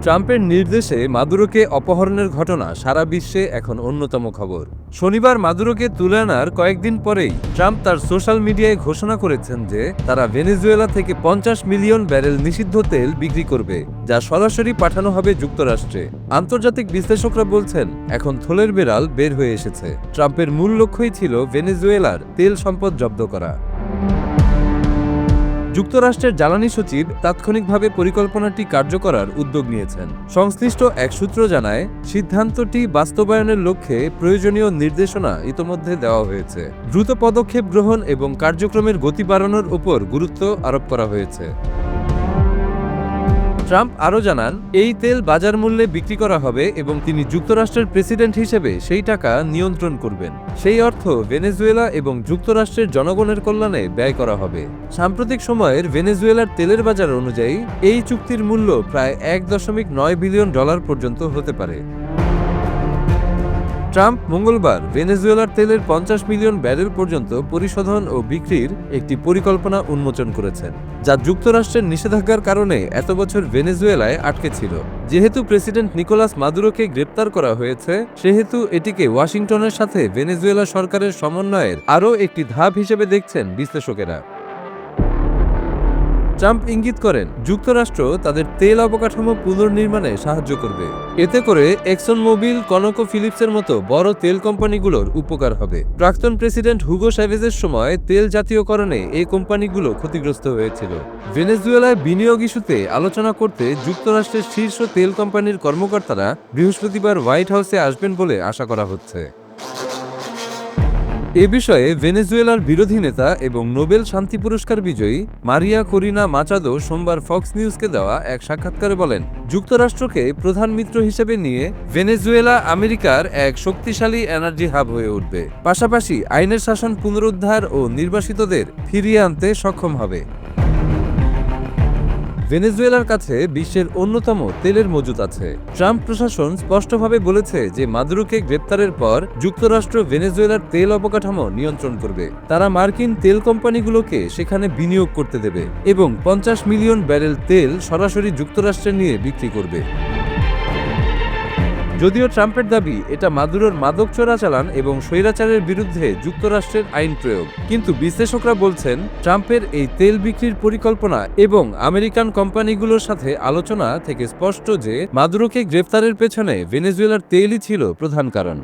ট্রাম্পের নির্দেশে মাদুরোকে অপহরণের ঘটনা সারা বিশ্বে এখন অন্যতম খবর। শনিবার মাদুরোকে তুলে আনার কয়েকদিন পরেই ট্রাম্প তার সোশ্যাল মিডিয়ায় ঘোষণা করেছেন যে তারা ভেনেজুয়েলা থেকে 50 মিলিয়ন ব্যারেল নিষিদ্ধ তেল বিক্রি করবে, যা সরাসরি পাঠানো হবে যুক্তরাষ্ট্রে। আন্তর্জাতিক বিশ্লেষকরা বলছেন এখন থলের বেড়াল বের হয়ে এসেছে। ট্রাম্পের মূল লক্ষ্যই ছিল ভেনেজুয়েলার তেল সম্পদ জব্দ করা। যুক্তরাষ্ট্রের জ্বালানি সচিব তাৎক্ষণিকভাবে পরিকল্পনাটি কার্যকরার উদ্যোগ নিয়েছেন। সংশ্লিষ্ট এক সূত্র জানায়, সিদ্ধান্তটি বাস্তবায়নের লক্ষ্যে প্রয়োজনীয় নির্দেশনা ইতোমধ্যে দেওয়া হয়েছে। দ্রুত পদক্ষেপ গ্রহণ এবং কার্যক্রমের গতি বাড়ানোর উপর গুরুত্ব আরোপ করা হয়েছে। ট্রাম্প আরও জানান, এই তেল বাজার মূল্যে বিক্রি করা হবে এবং তিনি যুক্তরাষ্ট্রের প্রেসিডেন্ট হিসেবে সেই টাকা নিয়ন্ত্রণ করবেন। সেই অর্থ ভেনেজুয়েলা এবং যুক্তরাষ্ট্রের জনগণের কল্যাণে ব্যয় করা হবে। সাম্প্রতিক সময়ের ভেনেজুয়েলার তেলের বাজার অনুযায়ী এই চুক্তির মূল্য প্রায় $1.9 বিলিয়ন পর্যন্ত হতে পারে। ট্রাম্প মঙ্গলবার ভেনেজুয়েলার তেলের 50 মিলিয়ন ব্যারেল পর্যন্ত পরিশোধন ও বিক্রির একটি পরিকল্পনা উন্মোচন করেছেন, যা যুক্তরাষ্ট্রের নিষেধাজ্ঞার কারণে এত বছর ভেনেজুয়েলায় আটকে ছিল। যেহেতু প্রেসিডেন্ট নিকোলাস মাদুরোকে গ্রেপ্তার করা হয়েছে, সেহেতু এটিকে ওয়াশিংটনের সাথে ভেনেজুয়েলা সরকারের সমন্বয়ের আরও একটি ধাপ হিসেবে দেখছেন বিশ্লেষকেরা। ট্রাম্প ইঙ্গিত করেন, যুক্তরাষ্ট্র তাদের তেল অবকাঠামো পুনর্নির্মাণে সাহায্য করবে। এতে করে এক্সন মোবিল, কনকো ফিলিপসের মতো বড় তেল কোম্পানিগুলোর উপকার হবে। প্রাক্তন প্রেসিডেন্ট হুগো চ্যাভেজের সময় তেল জাতীয়করণে এই কোম্পানিগুলো ক্ষতিগ্রস্ত হয়েছিল। ভেনেজুয়েলায় বিনিয়োগ ইস্যুতে আলোচনা করতে যুক্তরাষ্ট্রের শীর্ষ তেল কোম্পানির কর্মকর্তারা বৃহস্পতিবার হোয়াইট হাউসে আসবেন বলে আশা করা হচ্ছে। এ বিষয়ে ভেনেজুয়েলার বিরোধী নেতা এবং নোবেল শান্তি পুরস্কার বিজয়ী মারিয়া করিনা মাচাদো সোমবার ফক্স নিউজকে দেওয়া এক সাক্ষাৎকারে বলেন, যুক্তরাষ্ট্রকে প্রধান মিত্র হিসেবে নিয়ে ভেনেজুয়েলা আমেরিকার এক শক্তিশালী এনার্জি হাব হয়ে উঠবে, পাশাপাশি আইনের শাসন পুনরুদ্ধার ও নির্বাসিতদের ফিরিয়ে আনতে সক্ষম হবে। ভেনেজুয়েলার কাছে বিশ্বের অন্যতম তেলের মজুত আছে। ট্রাম্প প্রশাসন স্পষ্টভাবে বলেছে যে মাদুরোকে গ্রেপ্তারের পর যুক্তরাষ্ট্র ভেনেজুয়েলার তেল অবকাঠামো নিয়ন্ত্রণ করবে। তারা মার্কিন তেল কোম্পানিগুলোকে সেখানে বিনিয়োগ করতে দেবে এবং 50 মিলিয়ন ব্যারেল তেল সরাসরি যুক্তরাষ্ট্রে নিয়ে বিক্রি করবে। যদিও ট্রাম্পের দাবি এটা মাদুরোর মাদক চোরাচালান এবং স্বৈরাচারের বিরুদ্ধে যুক্তরাষ্ট্রের আইন প্রয়োগ, কিন্তু বিশ্লেষকরা বলছেন ট্রাম্পের এই তেল বিক্রির পরিকল্পনা এবং আমেরিকান কোম্পানিগুলোর সাথে আলোচনা থেকে স্পষ্ট যে মাদুরোকে গ্রেফতারের পেছনে ভেনেজুয়েলার তেলই ছিল প্রধান কারণ।